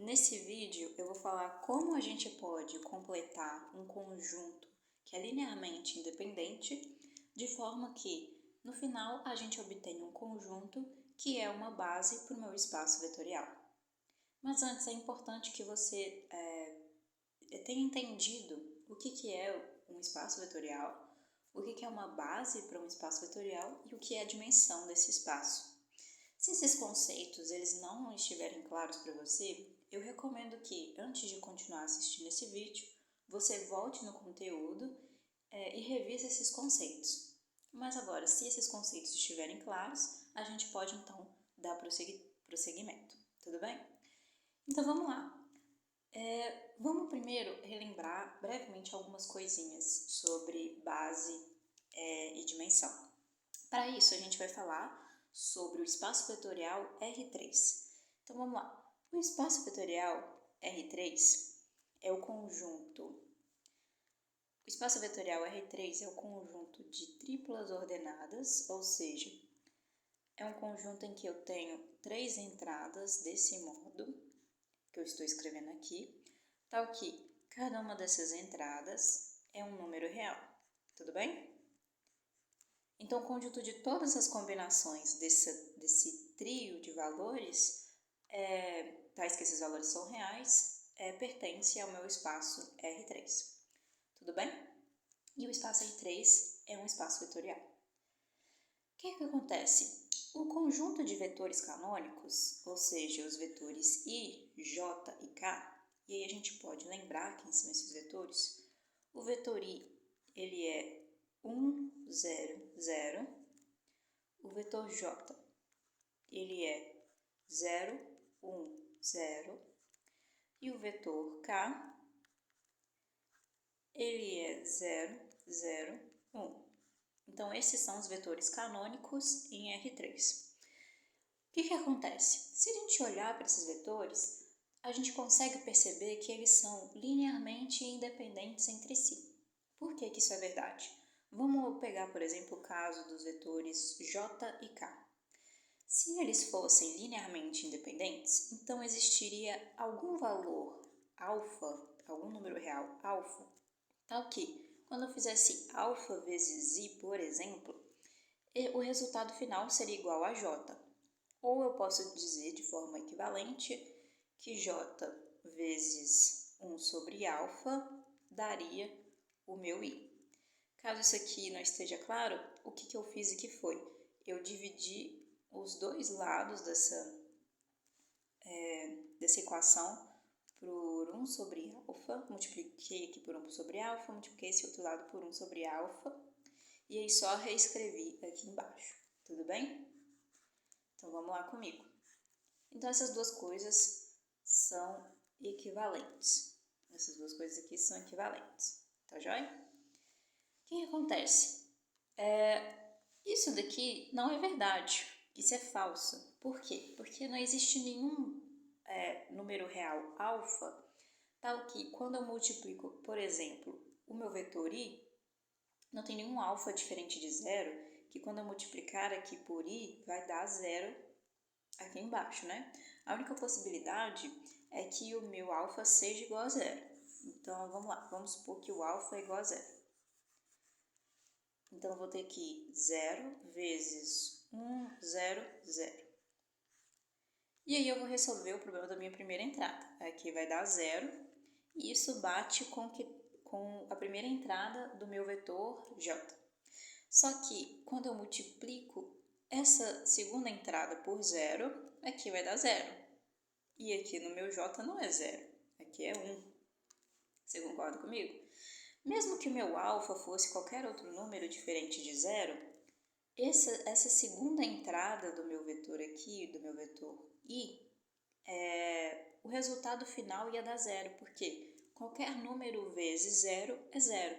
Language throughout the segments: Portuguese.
Nesse vídeo eu vou falar como a gente pode completar um conjunto que é linearmente independente, de forma que no final a gente obtenha um conjunto que é uma base para o meu espaço vetorial. Mas antes é importante que você tenha entendido o que é um espaço vetorial, o que é uma base para um espaço vetorial e o que é a dimensão desse espaço. Se esses conceitos eles não estiverem claros para você, eu recomendo que, antes de continuar assistindo esse vídeo, você volte no conteúdo e revise esses conceitos. Mas agora, se esses conceitos estiverem claros, a gente pode então dar prosseguimento, tudo bem? Então vamos lá. Vamos primeiro relembrar brevemente algumas coisinhas sobre base e dimensão. Para isso, a gente vai falar sobre o espaço vetorial R3. Então, vamos lá. O espaço vetorial R3 é o conjunto. O espaço vetorial R3 é o conjunto de triplas ordenadas, ou seja, é um conjunto em que eu tenho 3 entradas desse modo, que eu estou escrevendo aqui, tal que cada uma dessas entradas é um número real. Tudo bem? Então, o conjunto de todas as combinações desse trio de valores, tais que esses valores são reais, pertence ao meu espaço R3. Tudo bem? E o espaço R3 é um espaço vetorial. O que acontece? O conjunto de vetores canônicos, ou seja, os vetores I, J e K, e aí a gente pode lembrar quem são esses vetores. O vetor I, ele é 1, 0, 0. O vetor J, ele é 0, 1, 0. E o vetor K, ele é 0, 0, 1. Então, esses são os vetores canônicos em R3. O que acontece? Se a gente olhar para esses vetores, a gente consegue perceber que eles são linearmente independentes entre si. Por que isso é verdade? Vamos pegar, por exemplo, o caso dos vetores J e K. Se eles fossem linearmente independentes, então existiria algum valor alfa, algum número real alfa, tal que, quando eu fizesse alfa vezes i, por exemplo, o resultado final seria igual a j. Ou eu posso dizer de forma equivalente que j vezes 1 sobre alfa daria o meu i. Caso isso aqui não esteja claro, o que eu fiz aqui foi, eu dividi os dois lados dessa equação por 1 sobre alfa, multipliquei aqui por 1 sobre alfa, multipliquei esse outro lado por 1 sobre alfa, e aí só reescrevi aqui embaixo, tudo bem? Então vamos lá comigo. Então essas duas coisas são equivalentes. Essas duas coisas aqui são equivalentes, tá joia? O que acontece? Isso daqui não é verdade, isso é falso. Por quê? Porque não existe nenhum número real alfa, tal que quando eu multiplico, por exemplo, o meu vetor i, não tem nenhum alfa diferente de zero, que quando eu multiplicar aqui por i, vai dar zero aqui embaixo, né? A única possibilidade é que o meu alfa seja igual a zero. Então, vamos lá, vamos supor que o alfa é igual a zero. Então, eu vou ter aqui 0 vezes 1, 0, 0. E aí eu vou resolver o problema da minha primeira entrada. Aqui vai dar 0, e isso bate com a primeira entrada do meu vetor j. Só que, quando eu multiplico essa segunda entrada por 0, aqui vai dar 0. E aqui no meu j não é 0, aqui é 1. Você concorda comigo? Mesmo que o meu alfa fosse qualquer outro número diferente de 0, essa segunda entrada do meu vetor aqui, do meu vetor i, o resultado final ia dar 0, porque qualquer número vezes 0 é 0.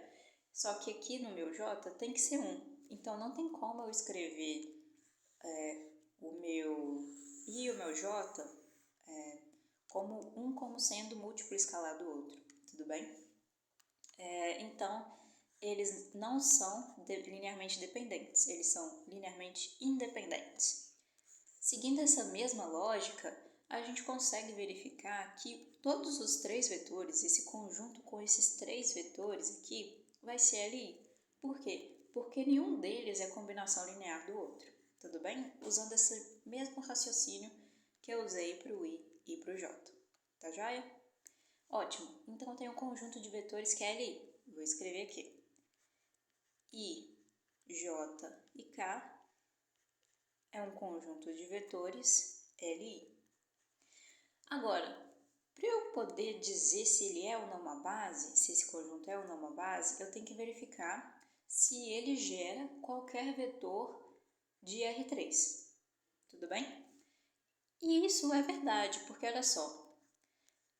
Só que aqui no meu j tem que ser 1. Então, não tem como eu escrever o meu i e o meu j como um como sendo múltiplo escalar do outro, tudo bem? Então, eles não são linearmente dependentes, eles são linearmente independentes. Seguindo essa mesma lógica, a gente consegue verificar que todos os três vetores, esse conjunto com esses três vetores aqui, vai ser LI. Por quê? Porque nenhum deles é combinação linear do outro, tudo bem? Usando esse mesmo raciocínio que eu usei para o I e para o J, tá joia? Ótimo, então eu tenho um conjunto de vetores que é LI, vou escrever aqui. I, J e K é um conjunto de vetores LI. Agora, para eu poder dizer se ele é ou não uma base, se esse conjunto é ou não uma base, eu tenho que verificar se ele gera qualquer vetor de R3, tudo bem? E isso é verdade, porque olha só,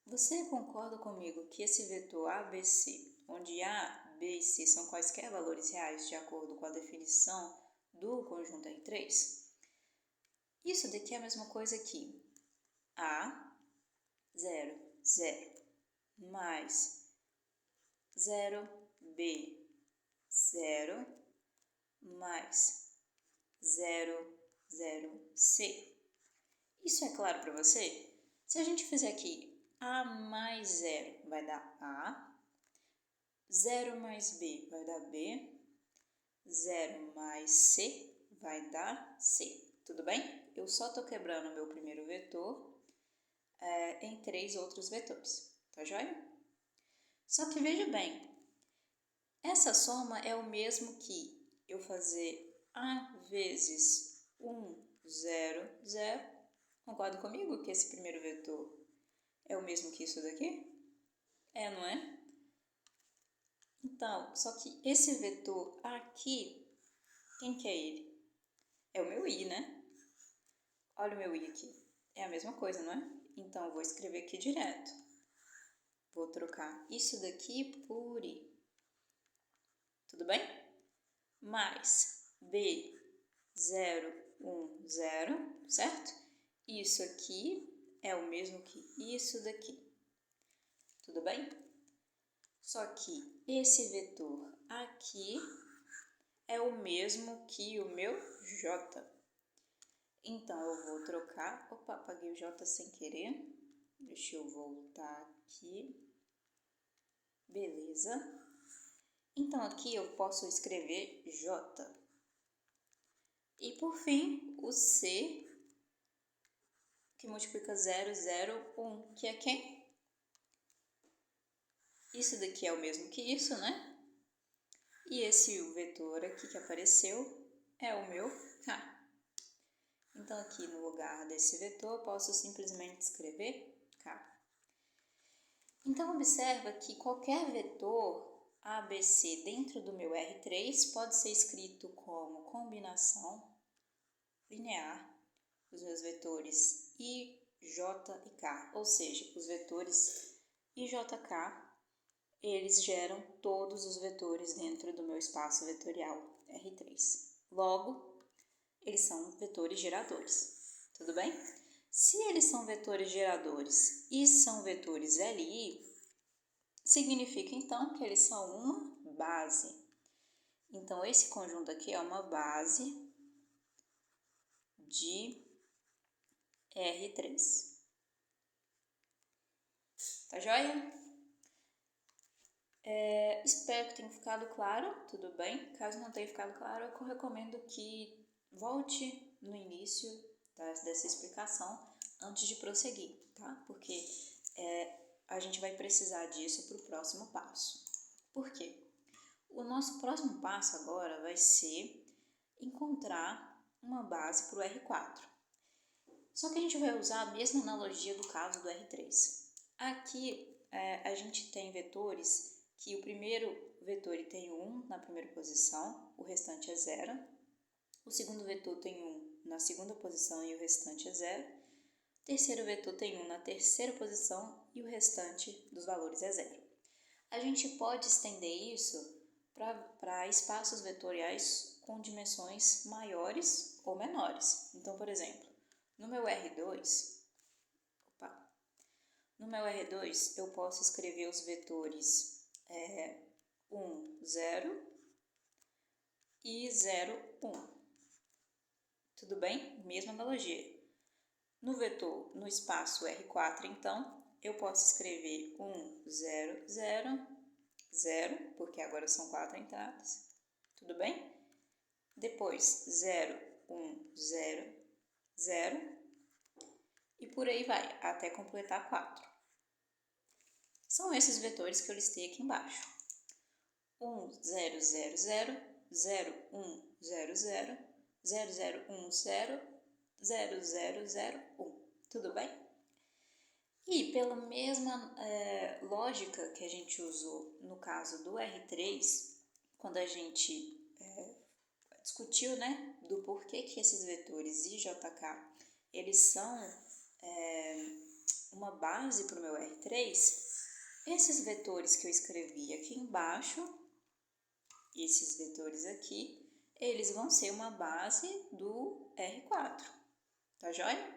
você concorda comigo que esse vetor ABC, onde A, B e C são quaisquer valores reais de acordo com a definição do conjunto R3? Isso daqui é a mesma coisa que A, 0, 0, mais 0, B, 0, mais 0, 0, C. Isso é claro para você? Se a gente fizer aqui A mais 0 vai dar A, 0 mais B vai dar B, 0 mais C vai dar C. Tudo bem? Eu só estou quebrando o meu primeiro vetor em 3 outros vetores, tá joia? Só que veja bem, essa soma é o mesmo que eu fazer A vezes 1, 0, 0. Concorda comigo que esse primeiro vetor é o mesmo que isso daqui? É, não é? Então, só que esse vetor aqui, quem que é ele? É o meu I, né? Olha o meu I aqui. É a mesma coisa, não é? Então, eu vou escrever aqui direto. Vou trocar isso daqui por I. Tudo bem? Mais B, 0, 1, 0, certo? Isso aqui é o mesmo que isso daqui. Tudo bem? Só que esse vetor aqui é o mesmo que o meu J. Então, eu vou trocar... Opa, apaguei o J sem querer. Deixa eu voltar aqui. Beleza. Então, aqui eu posso escrever J. E, por fim, o C, que multiplica 0, 0, 1, que é quem? Isso daqui é o mesmo que isso, né? E esse vetor aqui que apareceu é o meu K. Então, aqui no lugar desse vetor, eu posso simplesmente escrever K. Então, observa que qualquer vetor ABC dentro do meu R3 pode ser escrito como combinação linear dos meus vetores I, J e K. Ou seja, os vetores I, J, K, eles geram todos os vetores dentro do meu espaço vetorial R3. Logo, eles são vetores geradores, tudo bem? Se eles são vetores geradores e são vetores LI, significa então que eles são uma base. Então, esse conjunto aqui é uma base de R3. Tá joia? Espero que tenha ficado claro, tudo bem? Caso não tenha ficado claro, eu recomendo que volte no início dessa explicação antes de prosseguir, tá? Porque a gente vai precisar disso para o próximo passo. Por quê? O nosso próximo passo agora vai ser encontrar uma base para o R4. Só que a gente vai usar a mesma analogia do caso do R3. Aqui a gente tem vetores que o primeiro vetor ele tem 1 na primeira posição, o restante é 0. O segundo vetor tem 1 na segunda posição e o restante é 0. O terceiro vetor tem 1 na terceira posição e o restante dos valores é 0. A gente pode estender isso para espaços vetoriais com dimensões maiores ou menores. Então, por exemplo, no meu R2, eu posso escrever os vetores 1, 0 e 0, 1. Tudo bem? Mesma analogia. No vetor, no espaço R4, então, eu posso escrever 1, 0, 0, 0, porque agora são 4 entradas, tudo bem? Depois, 0, 1, 0, 0, e por aí vai, até completar 4. São esses vetores que eu listei aqui embaixo. 1, 0, 0, 0, 0, 1, 0, 0, 0, 0, 1, 0, 0, 0, 0, 1. Tudo bem? E pela mesma lógica que a gente usou no caso do R3, quando a gente discutiu, né, do porquê que esses vetores I, J, K, eles são uma base para o meu R3, esses vetores que eu escrevi aqui embaixo, esses vetores aqui, eles vão ser uma base do R4, tá joia?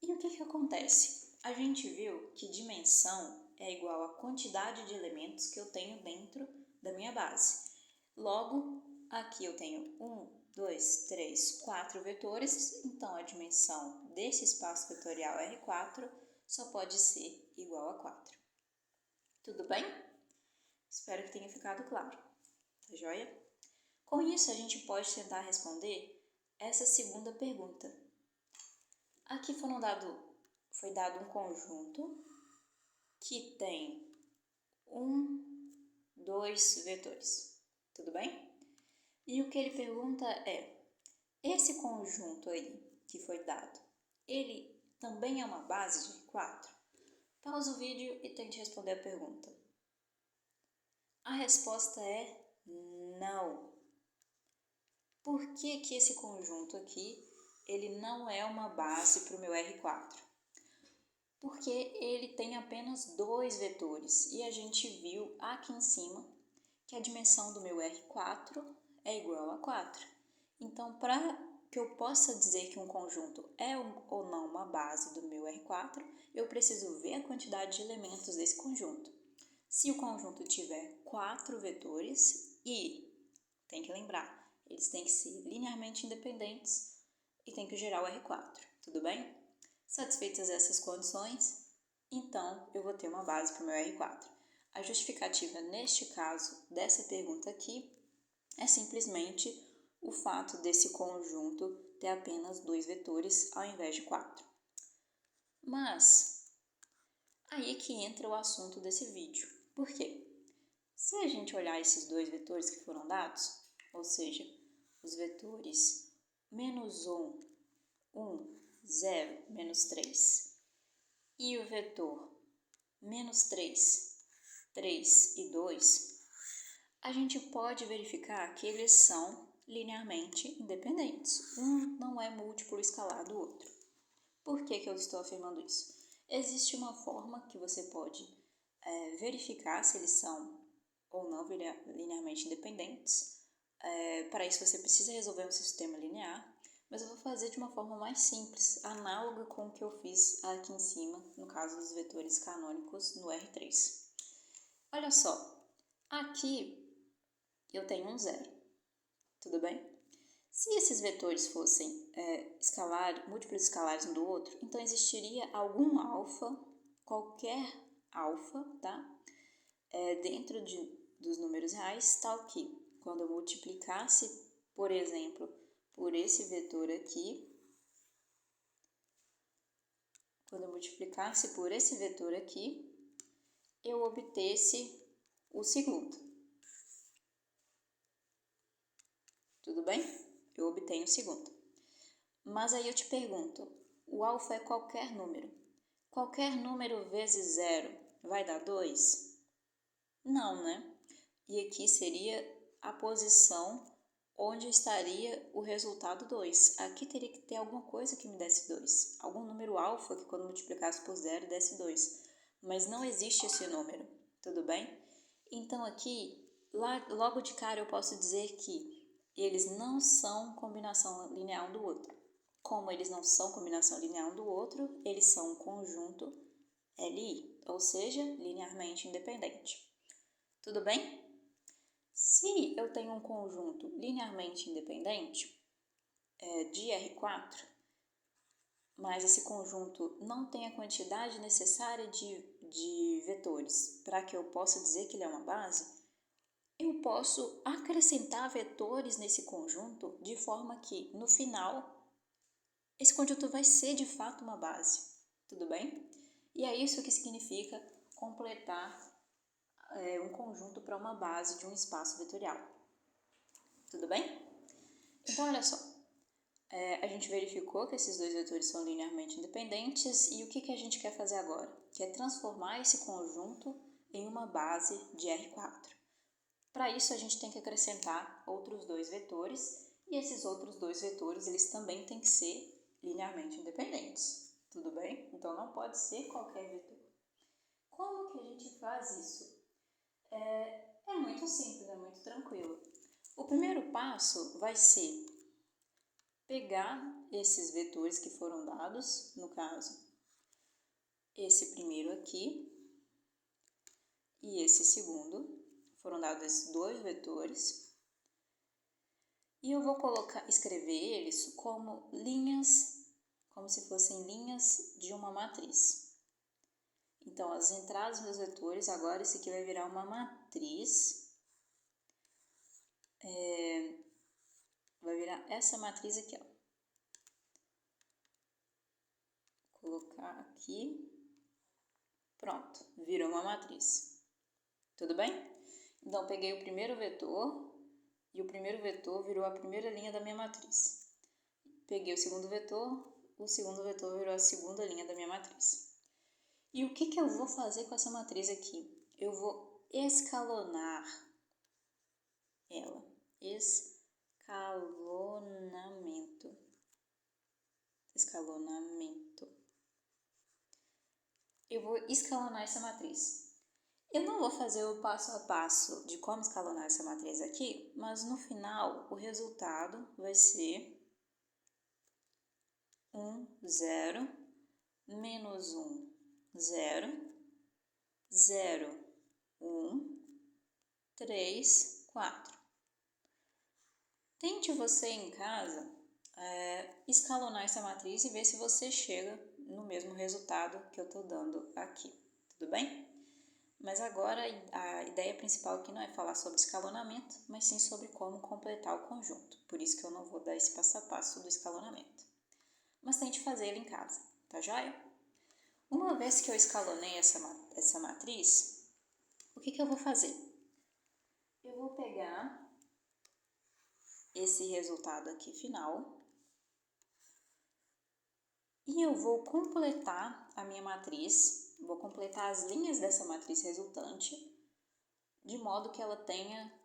E o que acontece? A gente viu que dimensão é igual à quantidade de elementos que eu tenho dentro da minha base. Logo, aqui eu tenho 1, 2, 3, 4 vetores, então a dimensão desse espaço vetorial R4 só pode ser igual a 4. Tudo bem? Espero que tenha ficado claro, tá joia? Com isso, a gente pode tentar responder essa segunda pergunta. Aqui foi dado um conjunto que tem 2 vetores, tudo bem? E o que ele pergunta é, esse conjunto aí que foi dado, ele também é uma base de R4? Pausa o vídeo e tente responder a pergunta. A resposta é não. Por que que esse conjunto aqui, ele não é uma base para o meu R4? Porque ele tem apenas 2 vetores e a gente viu aqui em cima que a dimensão do meu R4 é igual a 4. Então, para que eu possa dizer que um conjunto é ou não uma base do meu R4, eu preciso ver a quantidade de elementos desse conjunto. Se o conjunto tiver 4 vetores e, tem que lembrar, eles têm que ser linearmente independentes e tem que gerar o R4, tudo bem? Satisfeitas essas condições, então eu vou ter uma base para o meu R4. A justificativa neste caso dessa pergunta aqui é simplesmente o fato desse conjunto ter apenas 2 vetores ao invés de 4. Mas aí é que entra o assunto desse vídeo. Por quê? Se a gente olhar esses 2 vetores que foram dados, ou seja, os vetores menos 1, 0, menos 3, e o vetor menos 3, 3 e 2, a gente pode verificar que eles são linearmente independentes. Um não é múltiplo escalar do outro. Por que eu estou afirmando isso? Existe uma forma que você pode verificar se eles são ou não linearmente independentes. Para isso você precisa resolver um sistema linear, mas eu vou fazer de uma forma mais simples, análoga com o que eu fiz aqui em cima, no caso dos vetores canônicos no R3. Olha só, aqui eu tenho um 0, tudo bem? Se esses vetores fossem múltiplos escalares um do outro, então existiria algum alfa, qualquer alfa, tá? Dentro dos números reais, tal que quando eu multiplicasse, por exemplo, por esse vetor aqui, eu obtesse o segundo. Tudo bem? Eu obtenho o segundo. Mas aí eu te pergunto, o alfa é qualquer número. Qualquer número vezes 0 vai dar 2? Não, né? E aqui seria a posição onde estaria o resultado 2. Aqui teria que ter alguma coisa que me desse 2. Algum número alfa que quando multiplicasse por 0 desse 2. Mas não existe esse número, tudo bem? Então aqui, logo de cara eu posso dizer que eles não são combinação linear um do outro. Como eles não são combinação linear um do outro, eles são um conjunto LI, ou seja, linearmente independente. Tudo bem? Se eu tenho um conjunto linearmente independente de R4, mas esse conjunto não tem a quantidade necessária de vetores para que eu possa dizer que ele é uma base, eu posso acrescentar vetores nesse conjunto de forma que, no final, esse conjunto vai ser de fato uma base, tudo bem? E é isso que significa completar um conjunto para uma base de um espaço vetorial, tudo bem? Então, olha só, a gente verificou que esses dois vetores são linearmente independentes e o que a gente quer fazer agora? Que é transformar esse conjunto em uma base de R4. Para isso, a gente tem que acrescentar outros dois vetores e esses outros dois vetores eles também têm que ser linearmente independentes, tudo bem? Então, não pode ser qualquer vetor. Como que a gente faz isso? É muito simples, é muito tranquilo. O primeiro passo vai ser pegar esses vetores que foram dados, no caso, esse primeiro aqui e esse segundo, foram dados esses dois vetores, e eu vou escrever eles como linhas, como se fossem linhas de uma matriz. Então, as entradas dos vetores, agora esse aqui vai virar uma matriz, vai virar essa matriz aqui, ó. Colocar aqui, pronto, virou uma matriz, tudo bem? Então, peguei o primeiro vetor e o primeiro vetor virou a primeira linha da minha matriz. Peguei o segundo vetor virou a segunda linha da minha matriz. E o que eu vou fazer com essa matriz aqui? Eu vou escalonar ela. Escalonamento. Eu vou escalonar essa matriz. Eu não vou fazer o passo a passo de como escalonar essa matriz aqui, mas no final o resultado vai ser 1, 0, menos 1, 0, 0, 1, 3, 4. Tente você em casa escalonar essa matriz e ver se você chega no mesmo resultado que eu estou dando aqui, tudo bem? Mas agora a ideia principal aqui não é falar sobre escalonamento, mas sim sobre como completar o conjunto. Por isso que eu não vou dar esse passo a passo do escalonamento. Mas tente fazer ele em casa, tá joia? Uma vez que eu escalonei essa matriz, o que eu vou fazer? Eu vou pegar esse resultado aqui final e eu vou completar a minha matriz, vou completar as linhas dessa matriz resultante, de modo que ela tenha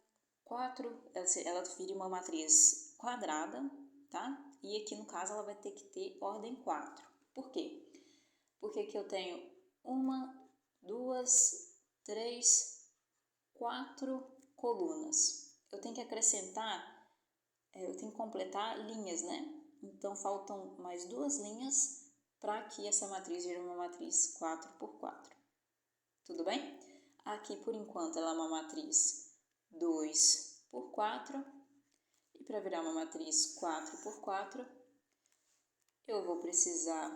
ela vire uma matriz quadrada, tá? E aqui no caso ela vai ter que ter ordem 4. Por quê? Porque aqui eu tenho 1, 2, 3, 4 colunas. Eu tenho que acrescentar, eu tenho que completar linhas, né? Então, faltam mais 2 linhas para que essa matriz vire uma matriz 4x4. Tudo bem? Aqui, por enquanto, ela é uma matriz 2x4. E para virar uma matriz 4x4, eu vou precisar,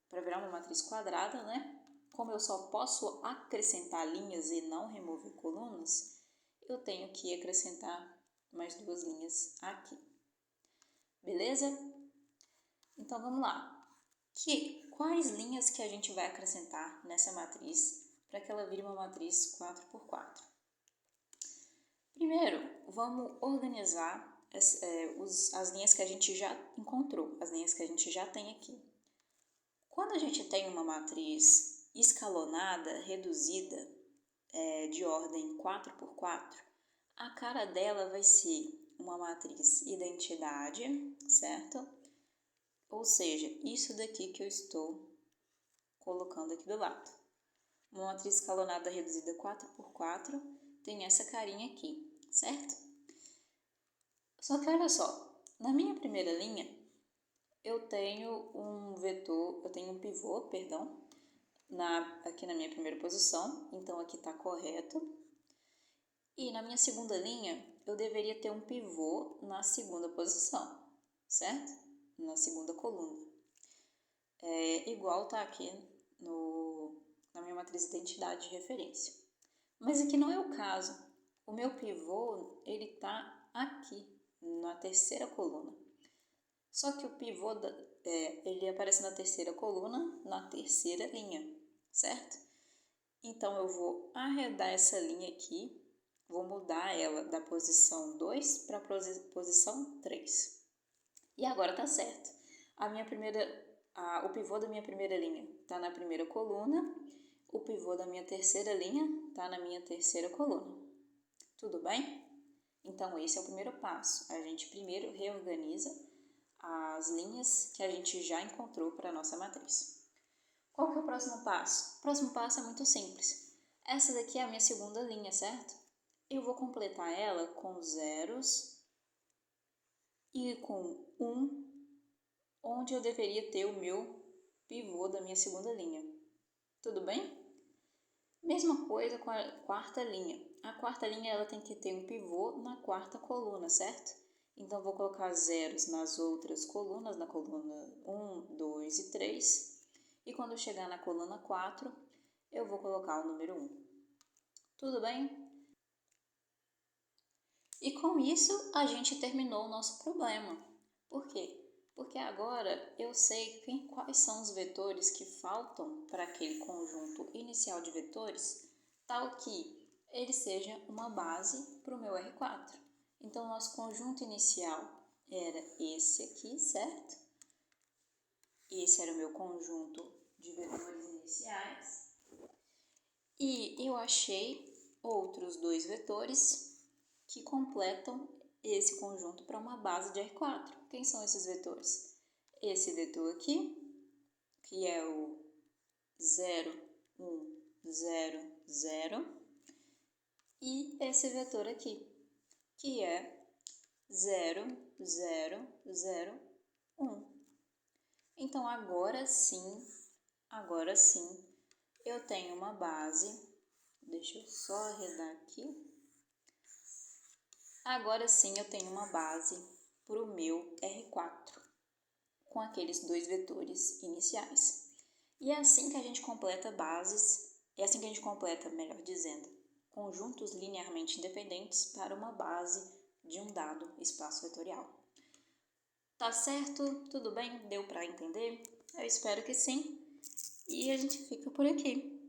para virar uma matriz quadrada, né? Como eu só posso acrescentar linhas e não remover colunas, eu tenho que acrescentar mais 2 linhas aqui. Beleza? Então, vamos lá. Quais linhas que a gente vai acrescentar nessa matriz para que ela vire uma matriz 4x4? Primeiro, vamos organizar as linhas que a gente já encontrou, as linhas que a gente já tem aqui. Quando a gente tem uma matriz escalonada, reduzida, de ordem 4x4, a cara dela vai ser uma matriz identidade, certo? Ou seja, isso daqui que eu estou colocando aqui do lado. Uma matriz escalonada reduzida 4x4 tem essa carinha aqui, certo? Só que olha só, na minha primeira linha, eu tenho um pivô, aqui na minha primeira posição, então aqui está correto. E na minha segunda linha, eu deveria ter um pivô na segunda posição, certo? Na segunda coluna. igual tá aqui na minha matriz de identidade de referência. Mas aqui não é o caso. O meu pivô, ele tá aqui, na terceira coluna. Só que o pivô, ele aparece na terceira coluna, na terceira linha, certo? Então, eu vou arredar essa linha aqui, vou mudar ela da posição 2 para a posição 3. E agora tá certo. O pivô da minha primeira linha está na primeira coluna, o pivô da minha terceira linha está na minha terceira coluna. Tudo bem? Então, esse é o primeiro passo. A gente primeiro reorganiza as linhas que a gente já encontrou para a nossa matriz. Qual que é o próximo passo? O próximo passo é muito simples. Essa daqui é a minha segunda linha, certo? Eu vou completar ela com zeros e com 1, onde eu deveria ter o meu pivô da minha segunda linha. Tudo bem? Mesma coisa com a quarta linha. A quarta linha ela tem que ter um pivô na quarta coluna, certo? Então, vou colocar zeros nas outras colunas, na coluna 1, 2 e 3. E quando eu chegar na coluna 4, eu vou colocar o número 1. Tudo bem? E com isso, a gente terminou o nosso problema. Por quê? Porque agora eu sei quais são os vetores que faltam para aquele conjunto inicial de vetores, tal que ele seja uma base para o meu R4. Então, nosso conjunto inicial era esse aqui, certo? Esse era o meu conjunto de vetores iniciais. E eu achei outros 2 vetores que completam esse conjunto para uma base de R4. Quem são esses vetores? Esse vetor aqui, que é o 0, 1, 0, 0, e esse vetor aqui, que é 0, 0, 0, 1. Então, agora sim, eu tenho uma base. Deixa eu só arredar aqui. Agora sim, eu tenho uma base para o meu R4, com aqueles 2 vetores iniciais. E é assim que a gente completa melhor dizendo, conjuntos linearmente independentes para uma base de um dado espaço vetorial. Tá certo? Tudo bem? Deu para entender? Eu espero que sim. E a gente fica por aqui.